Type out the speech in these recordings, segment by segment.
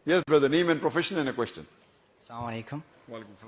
Yes, brother, name and profession and a question. Assalamu alaikum.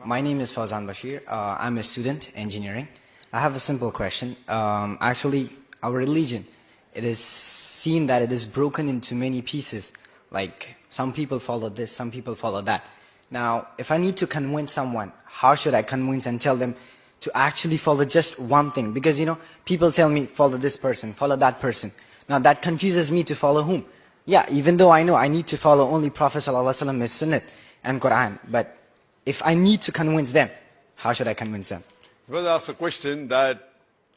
My name is Fawzan Bashir. I'm a student, engineering. I have a simple question. Actually, our religion, it is seen that it is broken into many pieces. Like, some people follow this, some people follow that. Now, if I need to convince someone, how should I convince and tell them to actually follow just one thing? Because, people tell me, follow this person, follow that person. Now, that confuses me to follow whom? Yeah, even though I know I need to follow only Prophet ﷺ, his Sunnah and Quran. But if I need to convince them, how should I convince them? Brother asked a question that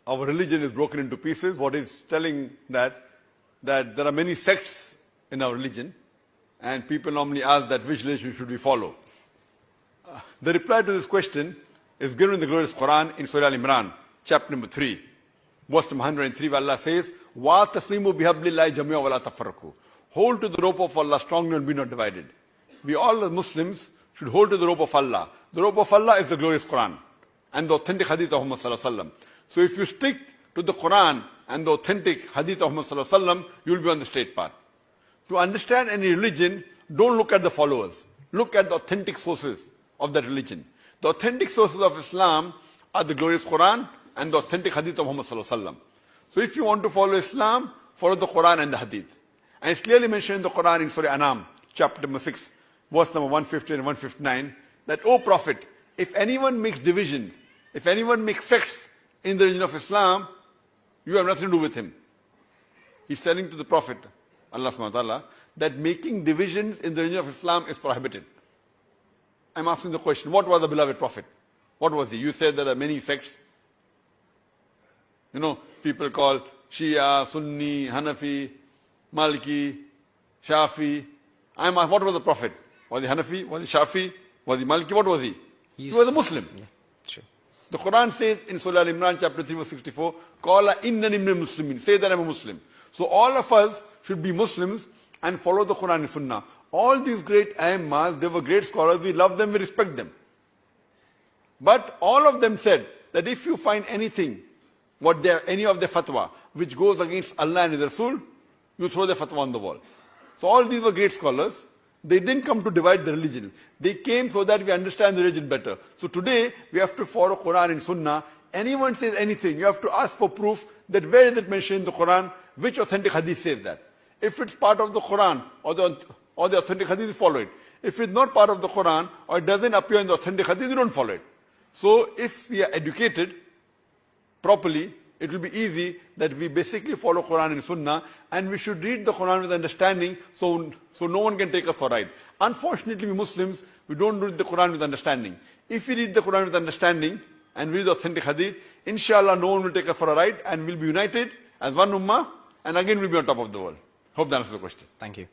our religion is broken into pieces. What is telling that there are many sects in our religion, and people normally ask that which religion should we follow. The reply to this question is given in the glorious Quran in Surah Al-Imran, chapter number 3, verse number 103, where Allah says, وَاتَصِمُوا بِحَبْلِ اللَّهِ جَمِيعًا وَلَا تَفَرَّقُوا. Hold to the rope of Allah strongly and be not divided. We all as Muslims should hold to the rope of Allah. The rope of Allah is the glorious Quran and the authentic hadith of Muhammad sallallahu alaihi wasallam. So if you stick to the Quran and the authentic hadith of Muhammad sallallahu alaihi wasallam, you will be on the straight path. To understand any religion, don't look at the followers. Look at the authentic sources of that religion. The authentic sources of Islam are the glorious Quran and the authentic hadith of Muhammad sallallahu alaihi wasallam. So if you want to follow Islam, follow the Quran and the hadith. And it's clearly mentioned in the Quran in Surah Anam, chapter number 6, verse number 150 and 159, that, O Prophet, if anyone makes divisions, if anyone makes sects in the religion of Islam, you have nothing to do with him. He's telling to the Prophet, Allah subhanahu wa ta'ala, that making divisions in the religion of Islam is prohibited. I'm asking the question, what was the beloved Prophet? What was he? You said there are many sects. People call Shia, Sunni, Hanafi, Maliki, Shafi. What was the Prophet? Was he Hanafi? Was he Shafi? Was he Maliki? What was he? He was a Muslim. Yeah, true. The Quran says in Surah Al-Imran, chapter 3, verse 64, Qala innani minal muslimin. Say that I'm a Muslim. So all of us should be Muslims and follow the Quran and Sunnah. All these great Aimmas, they were great scholars. We love them, we respect them. But all of them said that if you find anything, any of their fatwa, which goes against Allah and His Rasul, you throw the fatwa on the wall. So all these were great scholars. They didn't come to divide the religion. They came so that we understand the religion better. So today, we have to follow Quran and Sunnah. Anyone says anything, you have to ask for proof that where is it mentioned in the Quran, which authentic hadith says that. If it's part of the Quran or the authentic hadith, you follow it. If it's not part of the Quran or it doesn't appear in the authentic hadith, you don't follow it. So if we are educated properly, it will be easy that we basically follow Quran and Sunnah, and we should read the Quran with understanding so no one can take us for a ride. Unfortunately, we Muslims, we don't read the Quran with understanding. If we read the Quran with understanding and read the authentic hadith, inshallah no one will take us for a ride and we'll be united as one ummah and again we'll be on top of the world. Hope that answers the question. Thank you.